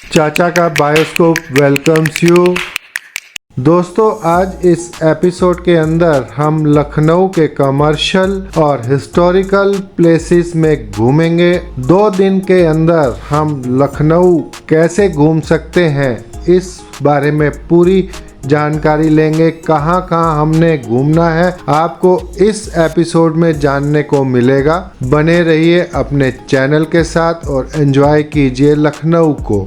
चाचा का bioscope welcomes you. दोस्तों, आज इस एपिसोड के अंदर हम लखनऊ के कमर्शियल और हिस्टोरिकल प्लेसेस में घूमेंगे। 2 दिन के अंदर हम लखनऊ कैसे घूम सकते हैं, इस बारे में पूरी जानकारी लेंगे। कहाँ कहाँ हमने घूमना है, आपको इस एपिसोड में जानने को मिलेगा। बने रहिए अपने चैनल के साथ और एंजॉय कीजिए लखनऊ को।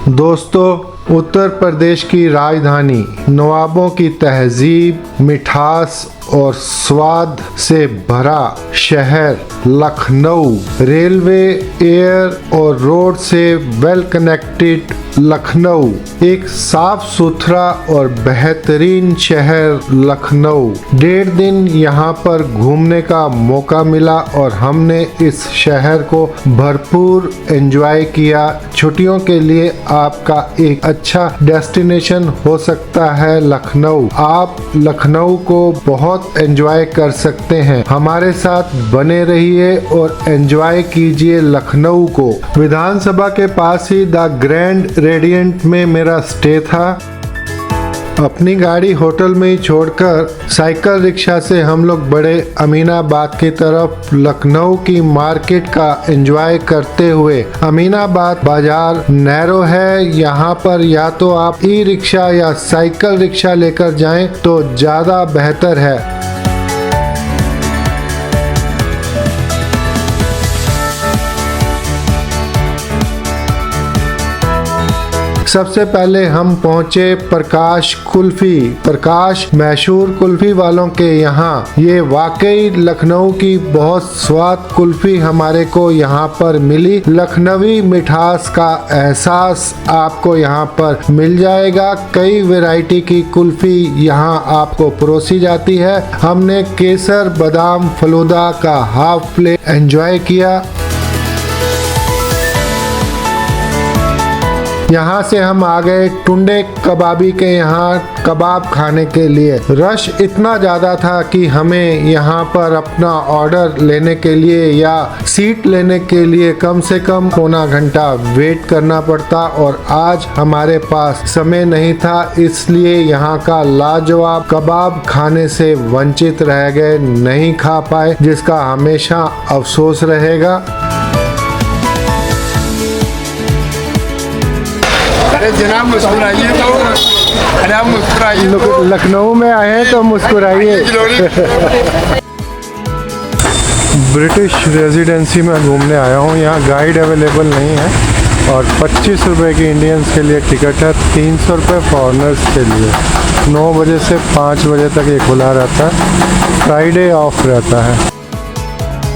दोस्तों, उत्तर प्रदेश की राजधानी, नवाबों की तहजीब, मिठास और स्वाद से भरा शहर लखनऊ, रेलवे, एयर और रोड से वेल कनेक्टेड लखनऊ, एक साफ सुथरा और बेहतरीन शहर लखनऊ। 1.5 दिन यहाँ पर घूमने का मौका मिला और हमने इस शहर को भरपूर एंजॉय किया। छुट्टियों के लिए आपका एक अच्छा डेस्टिनेशन हो सकता है लखनऊ। आप लखनऊ को बहुत एंजॉय कर सकते हैं। हमारे साथ बने रहिए और एंजॉय कीजिए लखनऊ को। विधानसभा के पास ही द ग्रैंड रेडियंट में मेरा स्टे था। अपनी गाड़ी होटल में ही छोड़कर साइकिल रिक्शा से हम लोग बड़े अमीनाबाद की तरफ लखनऊ की मार्केट का एंजॉय करते हुए। अमीनाबाद बाजार नैरो है, यहाँ पर या तो आप ई रिक्शा या साइकिल रिक्शा लेकर जाएं तो ज़्यादा बेहतर है। सबसे पहले हम पहुंचे प्रकाश कुल्फी। प्रकाश मशहूर कुल्फी वालों के यहाँ। ये वाकई लखनऊ की बहुत स्वाद कुल्फी हमारे को यहाँ पर मिली। लखनवी मिठास का एहसास आपको यहाँ पर मिल जाएगा। कई वैरायटी की कुल्फी यहाँ आपको परोसी जाती है। हमने केसर बादाम फलूदा का हाफ प्लेट एंजॉय किया। यहाँ से हम आ गए टुंडे कबाबी के यहाँ कबाब खाने के लिए। रश इतना ज़्यादा था कि हमें यहाँ पर अपना ऑर्डर लेने के लिए या सीट लेने के लिए कम से कम पौना घंटा वेट करना पड़ता और आज हमारे पास समय नहीं था, इसलिए यहाँ का लाजवाब कबाब खाने से वंचित रह गए, नहीं खा पाए, जिसका हमेशा अफसोस रहेगा। अरे जनाब मुस्कुराइए तो, अरे आप मुस्कुराइए। लखनऊ में आए हैं तो मुस्कुराइए। ब्रिटिश रेजिडेंसी में घूमने आया हूँ। यहाँ गाइड अवेलेबल नहीं है और 25 रुपये की इंडियंस के लिए टिकट है, 300 रुपये फॉरनर्स के लिए। 9 बजे से 5 बजे तक ये खुला रहता है, फ्राइडे ऑफ रहता है।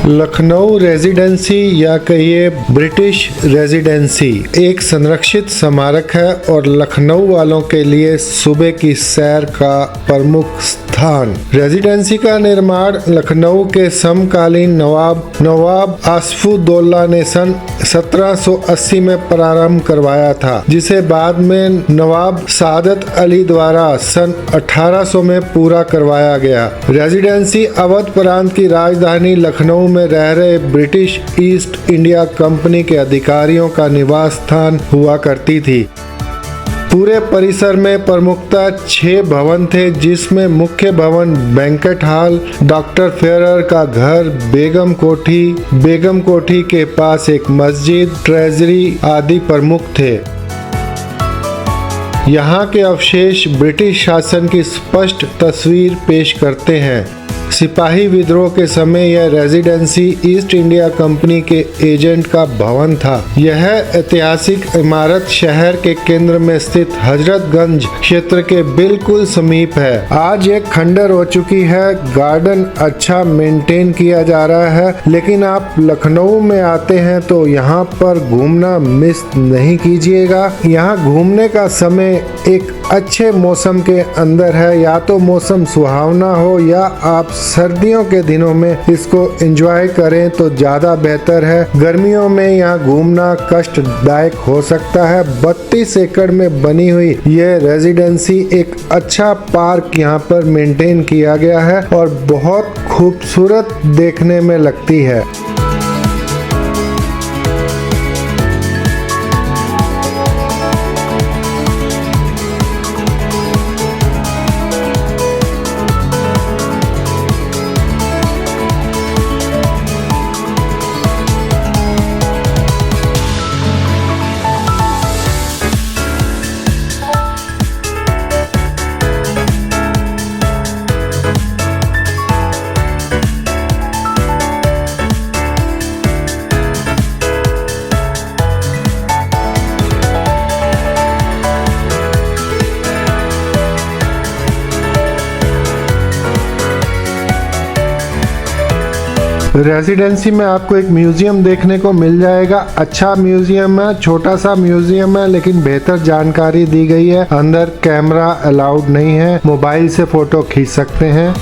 लखनऊ रेजिडेंसी या कहिए ब्रिटिश रेजिडेंसी एक संरक्षित स्मारक है और लखनऊ वालों के लिए सुबह की सैर का प्रमुख स्थान। रेजिडेंसी का निर्माण लखनऊ के समकालीन नवाब आसफुद्दौला ने सन 1780 में प्रारंभ करवाया था, जिसे बाद में नवाब सादत अली द्वारा सन 1800 में पूरा करवाया गया। रेजिडेंसी अवध प्रांत की राजधानी लखनऊ में रह रहे ब्रिटिश ईस्ट इंडिया कंपनी के अधिकारियों का निवास स्थान हुआ करती थी। पूरे परिसर में प्रमुखतः 6 भवन थे, जिसमें मुख्य भवन बैंकेट हॉल, डॉक्टर फेरर का घर, बेगम कोठी के पास एक मस्जिद, ट्रेजरी आदि प्रमुख थे। यहाँ के अवशेष ब्रिटिश शासन की स्पष्ट तस्वीर पेश करते हैं। सिपाही विद्रोह के समय यह रेजिडेंसी ईस्ट इंडिया कंपनी के एजेंट का भवन था। यह ऐतिहासिक इमारत शहर के केंद्र में स्थित हजरतगंज क्षेत्र के बिल्कुल समीप है। आज एक खंडर हो चुकी है। गार्डन अच्छा मेंटेन किया जा रहा है, लेकिन आप लखनऊ में आते हैं तो यहाँ पर घूमना मिस नहीं कीजिएगा। यहाँ घूमने का समय एक अच्छे मौसम के अंदर है, या तो मौसम सुहावना हो या आप सर्दियों के दिनों में इसको एंजॉय करें तो ज़्यादा बेहतर है। गर्मियों में यहाँ घूमना कष्टदायक हो सकता है। 32 एकड़ में बनी हुई ये रेजिडेंसी एक अच्छा पार्क यहाँ पर मेंटेन किया गया है और बहुत खूबसूरत देखने में लगती है। रेजिडेंसी में आपको एक म्यूजियम देखने को मिल जाएगा। अच्छा म्यूजियम है, छोटा सा म्यूजियम है, लेकिन बेहतर जानकारी दी गई है। अंदर कैमरा अलाउड नहीं है, मोबाइल से फोटो खींच सकते हैं।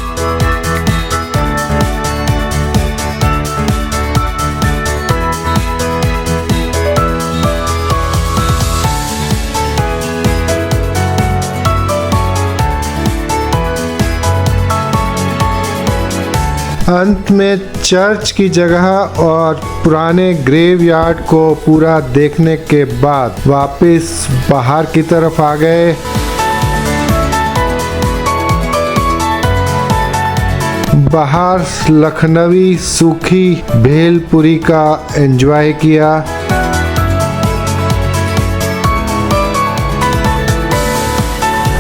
अंत में चर्च की जगह और पुराने ग्रेवयार्ड को पूरा देखने के बाद वापस बाहर की तरफ आ गए। बाहर लखनवी सूखी भेलपुरी का एंजॉय किया।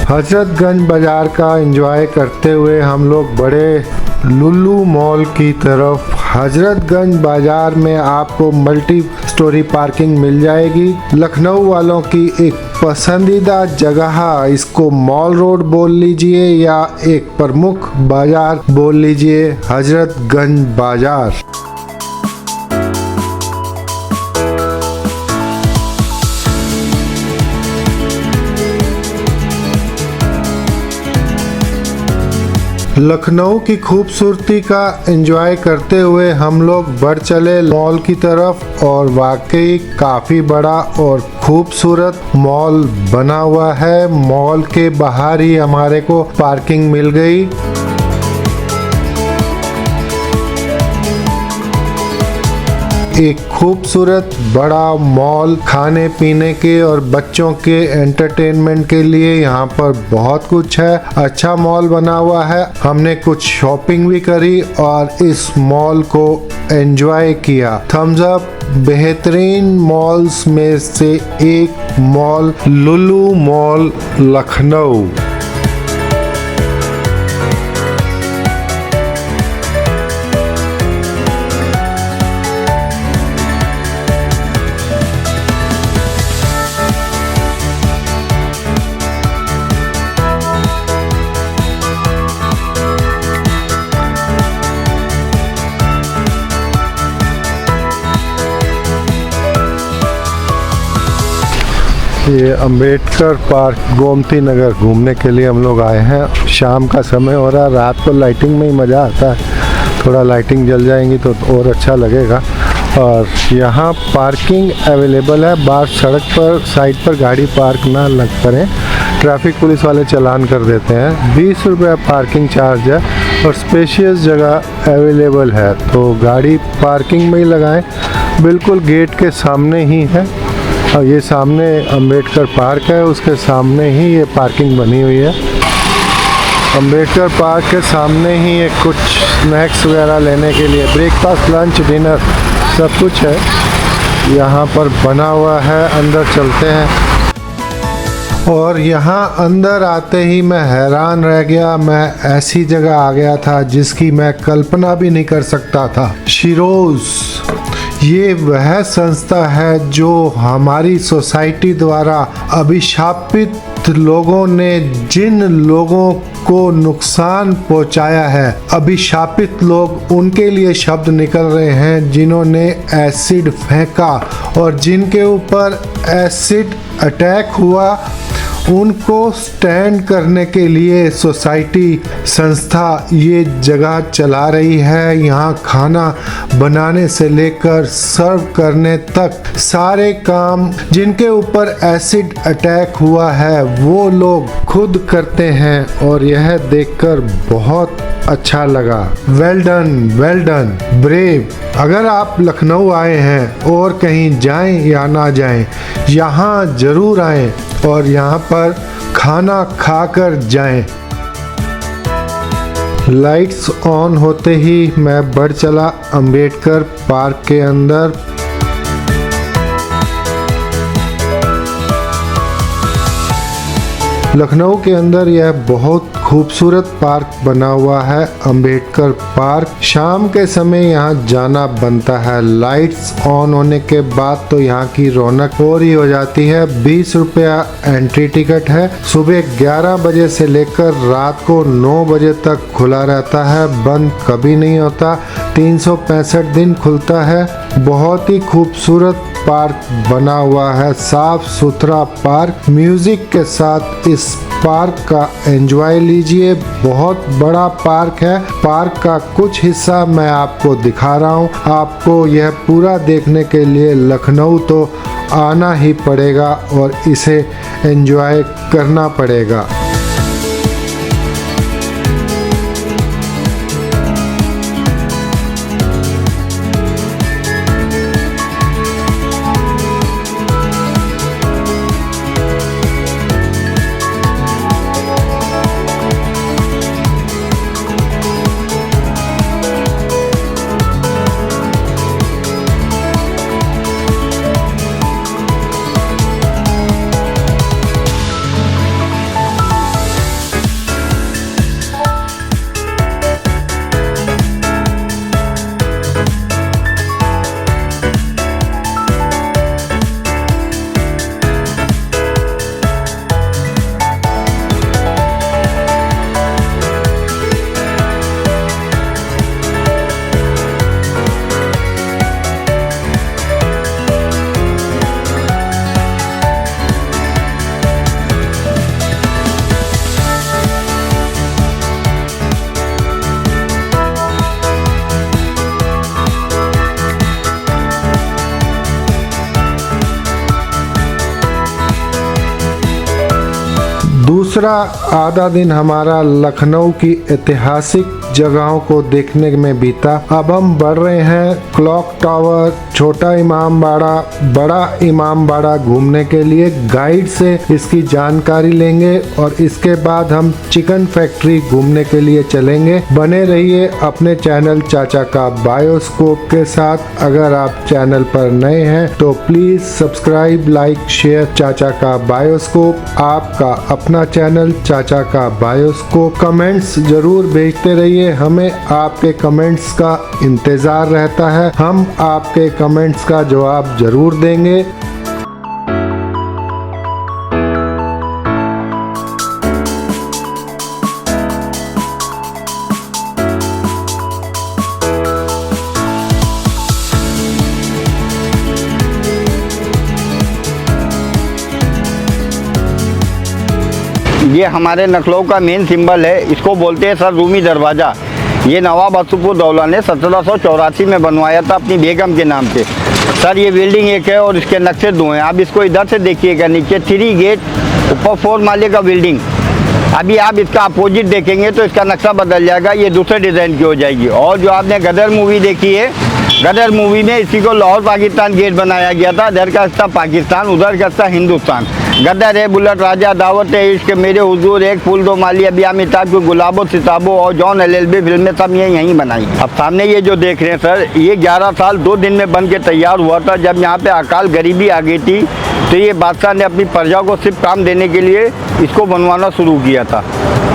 हजरतगंज बाजार का एंजॉय करते हुए हम लोग बड़े लुल्लू मॉल की तरफ। हजरतगंज बाजार में आपको मल्टी स्टोरी पार्किंग मिल जाएगी। लखनऊ वालों की एक पसंदीदा जगह, इसको मॉल रोड बोल लीजिए या एक प्रमुख बाजार बोल लीजिए, हजरतगंज बाजार। लखनऊ की खूबसूरती का एंजॉय करते हुए हम लोग बढ़ चले मॉल की तरफ और वाकई काफ़ी बड़ा और खूबसूरत मॉल बना हुआ है। मॉल के बाहर ही हमारे को पार्किंग मिल गई। एक खूबसूरत बड़ा मॉल, खाने पीने के और बच्चों के एंटरटेनमेंट के लिए यहाँ पर बहुत कुछ है। अच्छा मॉल बना हुआ है। हमने कुछ शॉपिंग भी करी और इस मॉल को एंजॉय किया। थम्स अप बेहतरीन मॉल्स में से एक मॉल लुल्लू मॉल लखनऊ। ये अंबेडकर पार्क गोमती नगर घूमने के लिए हम लोग आए हैं। शाम का समय हो रहा है, रात को लाइटिंग में ही मज़ा आता है। थोड़ा लाइटिंग जल जाएंगी तो और अच्छा लगेगा। और यहाँ पार्किंग अवेलेबल है। बाहर सड़क पर साइड पर गाड़ी पार्क ना लग करें, ट्रैफिक पुलिस वाले चालान कर देते हैं। 20 रुपये पार्किंग चार्ज है और स्पेशियस जगह अवेलेबल है, तो गाड़ी पार्किंग में ही लगाएं। बिल्कुल गेट के सामने ही है और ये सामने अंबेडकर पार्क है, उसके सामने ही ये पार्किंग बनी हुई है। अंबेडकर पार्क के सामने ही एक कुछ स्नैक्स वगैरह लेने के लिए ब्रेकफास्ट, लंच, डिनर सब कुछ है यहाँ पर बना हुआ है। अंदर चलते हैं। और यहाँ अंदर आते ही मैं हैरान रह गया। मैं ऐसी जगह आ गया था जिसकी मैं कल्पना भी नहीं कर सकता था। शिरोज़ ये वह संस्था है जो हमारी सोसाइटी द्वारा अभिशापित लोगों ने जिन लोगों को नुकसान पहुंचाया है, अभिशापित लोग, उनके लिए शब्द निकल रहे हैं जिन्होंने एसिड फेंका और जिनके ऊपर एसिड अटैक हुआ उनको स्टैंड करने के लिए सोसाइटी संस्था ये जगह चला रही है। यहाँ खाना बनाने से लेकर सर्व करने तक सारे काम जिनके ऊपर एसिड अटैक हुआ है वो लोग खुद करते हैं और यह देखकर बहुत अच्छा लगा। Well done brave. अगर आप लखनऊ आए हैं और कहीं जाएं या ना जाएं, यहाँ जरूर आएं और यहाँ पर खाना खाकर जाएं। लाइट्स ऑन होते ही मैं बढ़ चला अंबेडकर पार्क के अंदर। लखनऊ के अंदर यह बहुत खूबसूरत पार्क बना हुआ है, अंबेडकर पार्क। शाम के समय यहाँ जाना बनता है। लाइट्स ऑन होने के बाद तो यहाँ की रौनक और ही हो जाती है। 20 रुपया एंट्री टिकट है। सुबह 11 बजे से लेकर रात को 9 बजे तक खुला रहता है, बंद कभी नहीं होता। 365 दिन खुलता है। बहुत ही खूबसूरत पार्क बना हुआ है, साफ सुथरा पार्क। म्यूजिक के साथ इस पार्क का एंजॉय लीजिए। बहुत बड़ा पार्क है। पार्क का कुछ हिस्सा मैं आपको दिखा रहा हूँ। आपको यह पूरा देखने के लिए लखनऊ तो आना ही पड़ेगा और इसे एंजॉय करना पड़ेगा। दूसरा आधा दिन हमारा लखनऊ की ऐतिहासिक जगहों को देखने में बीता। अब हम बढ़ रहे हैं क्लॉक टावर, छोटा इमाम बाड़ा, बड़ा इमाम बाड़ा घूमने के लिए। गाइड से इसकी जानकारी लेंगे और इसके बाद हम चिकन फैक्ट्री घूमने के लिए चलेंगे। बने रहिए अपने चैनल चाचा का बायोस्कोप के साथ। अगर आप चैनल पर नए हैं तो प्लीज सब्सक्राइब, लाइक, शेयर चाचा का बायोस्कोप, आपका अपना चैनल चाचा का बायोस्कोप। कमेंट्स जरूर भेजते रहिए, हमें आपके कमेंट्स का इंतजार रहता है। हम आपके कमेंट्स का जवाब जरूर देंगे। ये हमारे लखनऊ का मेन सिंबल है। इसको बोलते हैं सर रूमी दरवाज़ा। ये नवाब असफुद्दौला ने 1784 में बनवाया था अपनी बेगम के नाम पे। सर ये बिल्डिंग एक है और इसके नक्शे 2 हैं। आप इसको इधर से देखिएगा, नीचे 3 गेट, ऊपर 4 माले का बिल्डिंग। अभी आप इसका अपोजिट देखेंगे तो इसका नक्शा बदल जाएगा, ये दूसरे डिज़ाइन की हो जाएगी। और जो आपने गदर मूवी देखी है, गदर मूवी में इसी को लाहौर पाकिस्तान गेट बनाया गया था। इधर का हिस्सा पाकिस्तान, उधर का हिस्सा हिंदुस्तान। गदर है, बुलेट राजा, दावत है इश्क, मेरे हुजूर, एक फूल दो माली, अभी अमिताभ की गुलाबो सिताबो और जॉन LLB फिल्में सब ये यहीं बनाई। अब सामने ये जो देख रहे हैं सर, ये 11 साल 2 दिन में बन के तैयार हुआ था। जब यहाँ पे अकाल गरीबी आ गई थी तो ये बादशाह ने अपनी प्रजा को सिर्फ काम देने के लिए इसको बनवाना शुरू किया था।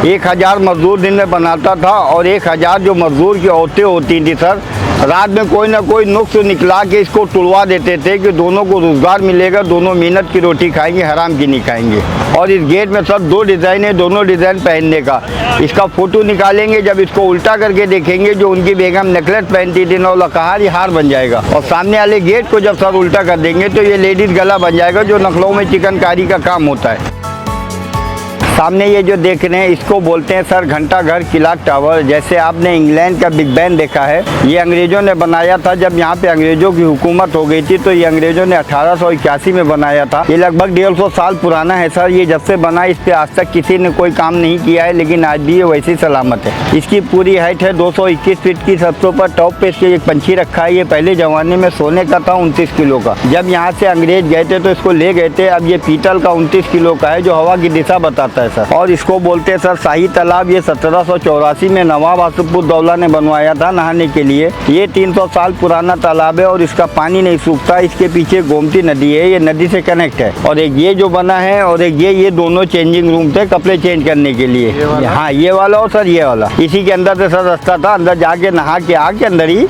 1000 मजदूर दिन में बनाता था और 1000 जो मजदूर की औरतें होती थी सर, रात में कोई ना कोई नुक्स निकला के इसको तुड़वा देते थे कि दोनों को रोजगार मिलेगा, दोनों मेहनत की रोटी खाएंगे, हराम की नहीं खाएंगे। और इस गेट में सर 2 डिज़ाइन है, दोनों डिज़ाइन पहनने का। इसका फ़ोटो निकालेंगे, जब इसको उल्टा करके देखेंगे जो उनकी बेगम नेकलेस पहनती थी नौ लकहार, ये हार बन जाएगा। और सामने वाले गेट को जब सर उल्टा कर देंगे तो ये लेडीज़ गला बन जाएगा, जो लखनऊ में चिकनकारी का काम होता है। सामने ये जो देख रहे हैं इसको बोलते हैं सर घंटा घर किला टावर। जैसे आपने इंग्लैंड का बिग बैन देखा है, ये अंग्रेजों ने बनाया था। जब यहाँ पे अंग्रेजों की हुकूमत हो गई थी तो ये अंग्रेजों ने 1881 में बनाया था। ये लगभग 150 साल पुराना है सर। ये जब से बना इस पे आज तक किसी ने कोई काम नहीं किया है, लेकिन आज भी ये वैसे ही सलामत है। इसकी पूरी हाइट है 221 फीट की। सबसे ऊपर टॉप पे इसके एक पंछी रखा है। ये पहले जमाने में सोने का था 29 किलो का। जब यहाँ से अंग्रेज गए थे तो इसको ले गए थे। अब ये पीतल का 29 किलो का है जो हवा की दिशा बताता है सर। और इसको बोलते हैं सर शाही तालाब। ये 1784 में नवाब आसिफउद्दौला ने बनवाया था नहाने के लिए। ये 300 साल पुराना तालाब है और इसका पानी नहीं सूखता। इसके पीछे गोमती नदी है, ये नदी से कनेक्ट है। और एक ये जो बना है और एक ये दोनों चेंजिंग रूम थे कपड़े चेंज करने के लिए। हाँ ये वाला और सर ये वाला इसी के अंदर से सर रास्ता था। अंदर जाके नहा के आके अंदर ही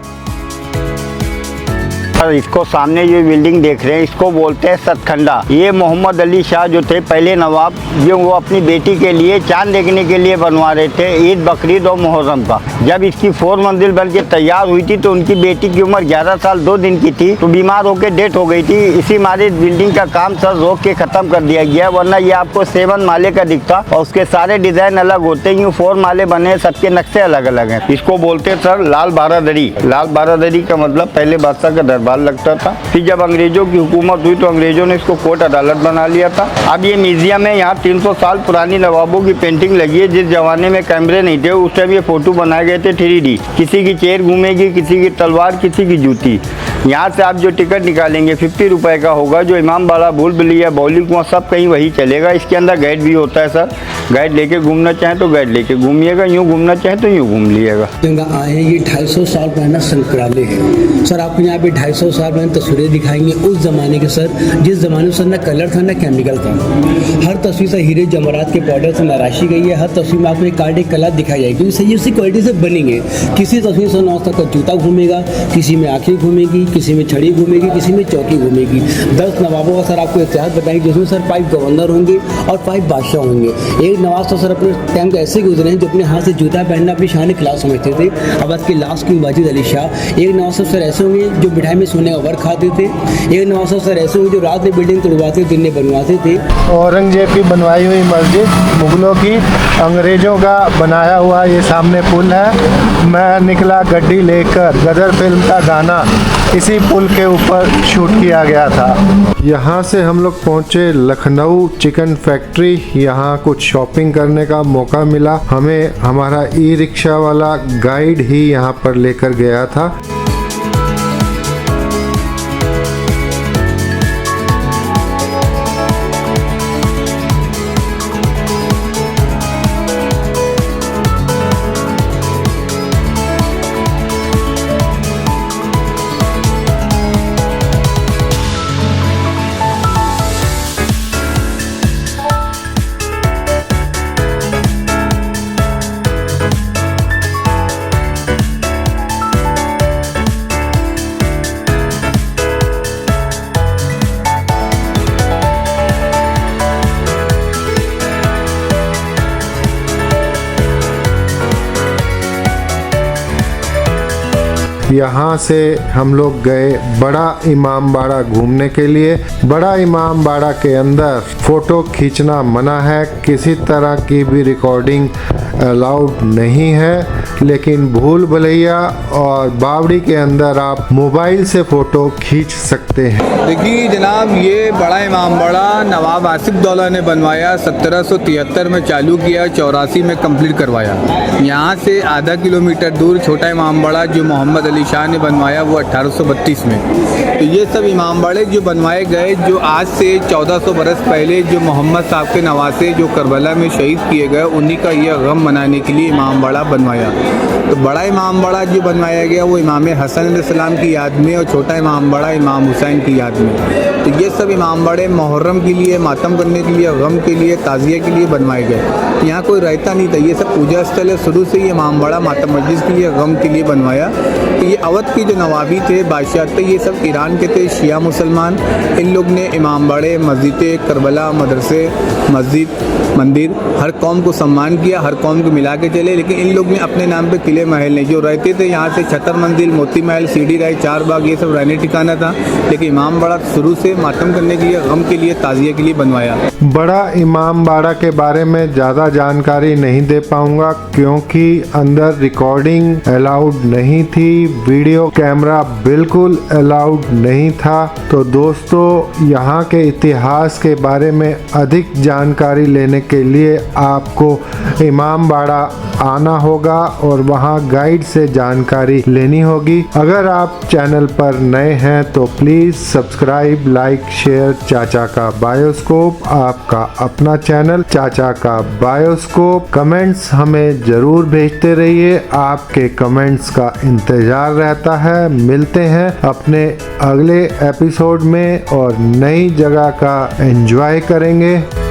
इसको सामने ये बिल्डिंग देख रहे हैं इसको बोलते हैं सतखंडा। ये मोहम्मद अली शाह जो थे पहले नवाब, जो वो अपनी बेटी के लिए चांद देखने के लिए बनवा रहे थे ईद बकरीद और मुहर्रम का। जब इसकी 4 मंजिल बन के तैयार हुई थी तो उनकी बेटी की उम्र 11 साल 2 दिन की थी, तो बीमार होकर डेथ हो गई थी। इसी मारे बिल्डिंग का काम सर रोक के खत्म कर दिया गया, वरना ये आपको 7 माले का दिखता और उसके सारे डिजाइन अलग होते हैं। 4 माले बने, सबके नक्शे अलग अलग हैं। इसको बोलते हैं सर लाल बारादरी। लाल बारादरी का मतलब पहले बादशाह का दरबार लगता था। फिर जब अंग्रेजों की हुकूमत हुई तो अंग्रेजों ने इसको कोर्ट अदालत बना लिया था। अब ये म्यूजियम है। यहाँ 300 साल पुरानी नवाबों की पेंटिंग लगी है। जिस जमाने में कैमरे नहीं थे उस टाइम ये फोटो बनाए गए थे 3D। किसी की चेयर घूमेगी, किसी की तलवार, किसी की जूती। यहाँ से आप जो टिकट निकालेंगे 50 रुपए का होगा। जो इमाम बाड़ा, भूल भुलैया, बौली कुआं सब कहीं वही चलेगा। इसके अंदर गाइड भी होता है सर। गाइड लेके घूमना चाहें तो गाइड लेके घूमिएगा, यूँ घूमना चाहें तो यूँ घूम लीजिएगा। आए ये 250 साल पुराना संग्रहालय है सर। आपको यहाँ पे 250 साल पुरानी तस्वीरें दिखाएंगे उस ज़माने के सर, जिस ज़माने में सर ना कलर था ना केमिकल था। हर तस्वीर से हीरे जमरात के पाउडर से नराशी गई है। हर तस्वीर में आपको एक कार्ड एक कला दिखाई जाएगी क्योंकि सही उसी क्वालिटी से बनेंगे। किसी तस्वीर से 9 तक का जूता घूमेगा, किसी में आँखें घूमेगी, किसी में छड़ी घूमेगी, किसी में चौकी घूमेगी। 10 नवाबों का सर आपको इतिहास बताएंगे जिसमें सर 5 गवर्नर होंगे और 5 बादशाह होंगे। एक नवाब तो सर अपने टाइम को ऐसे गुजरे हैं जो अपने हाथ से जूता पहनना अपनी शान खिलाफ समझते थे। अब आज की लास्ट किंग वाजिद अली शाह। एक नवाब सर ऐसे होंगे जो मिठाई में सोने का वर खाते थे। एक नवाब सर ऐसे होंगे जो रात में बिल्डिंग तोड़वाते दिन में बनवाते थे। औरंगजेब की बनवाई हुई मस्जिद मुगलों की, अंग्रेजों का बनाया हुआ ये सामने पुल है। मैं निकला गड्डी लेकर, गदर फिल्म का गाना इसी पुल के ऊपर शूट किया गया था। यहाँ से हम लोग पहुँचे लखनऊ चिकन फैक्ट्री। यहाँ कुछ शॉपिंग करने का मौका मिला हमें। हमारा ई रिक्शा वाला गाइड ही यहाँ पर लेकर गया था। यहाँ से हम लोग गए बड़ा इमाम बाड़ा घूमने के लिए। बड़ा इमाम बाड़ा के अंदर फोटो खींचना मना है, किसी तरह की भी रिकॉर्डिंग अलाउड नहीं है, लेकिन भूल भुलैया और बावड़ी के अंदर आप मोबाइल से फ़ोटो खींच सकते हैं। देखिए जनाब, ये बड़ा इमाम बाड़ा नवाब आसिफउद्दौला ने बनवाया। 1773 में चालू किया, 84 में कंप्लीट करवाया। यहाँ से आधा किलोमीटर दूर छोटा इमाम बाड़ा जो मोहम्मद अली शाह ने बनवाया, वो 1832 में। तो ये सब इमाम बाड़े जो बनवाए गए, जो आज से 1400 बरस पहले जो मोहम्मद साहब के नवासे जो करबला में शहीद किए गए, उन्हीं का ये गम मनाने के लिए इमाम बाड़ा बनवाया। तो बड़ा इमाम बाड़ा जो बनवाया गया वो इमाम हसन अलैहिस्सलाम की याद में, और छोटा इमाम बाड़ा इमाम हुसैन की याद में। तो ये सब इमाम बाड़े मुहर्रम के लिए, मातम करने के लिए, गम के लिए, ताज़िया के लिए बनवाए गए। यहाँ कोई रहता नहीं था, ये सब पूजा स्थल है। शुरू से ही इमाम बाड़ा मातम मस्जिद के लिए, गम के लिए बनवाया। तो ये अवध के जो नवाबी थे, बादशाह थे, ये सब ईरान के थे, शिया मुसलमान। इन लोग ने इमाम बाड़े, मस्जिदें, करबला, मदरसे, मस्जिद, मंदिर, हर कौम को सम्मान किया, हर कौम को मिला के चले। लेकिन इन लोग ने अपने नाम पे किले महल नहीं, जो रहते थे यहाँ से छतर मंजिल, मोती महल, सीढ़ी राय, चार बाग, ये सब रहने ठिकाना था। लेकिन इमाम बाड़ा शुरू से मातम करने के लिए, गम के लिए, ताज़िया के लिए बनवाया। बड़ा इमामबाड़ा के बारे में ज़्यादा जानकारी नहीं दे पाऊंगा क्योंकि अंदर रिकॉर्डिंग अलाउड नहीं थी, वीडियो कैमरा बिल्कुल अलाउड नहीं था। तो दोस्तों, यहाँ के इतिहास के बारे में अधिक जानकारी लेने के लिए आपको इमामबाड़ा आना होगा और वहाँ गाइड से जानकारी लेनी होगी। अगर आप चैनल पर नए हैं तो प्लीज़ सब्सक्राइब, लाइक, शेयर चाचा का बायोस्कोप, आपका अपना चैनल चाचा का बायोस्कोप। कमेंट्स हमें ज़रूर भेजते रहिए, आपके कमेंट्स का इंतज़ार रहता है। मिलते हैं अपने अगले एपिसोड में और नई जगह का एंजॉय करेंगे।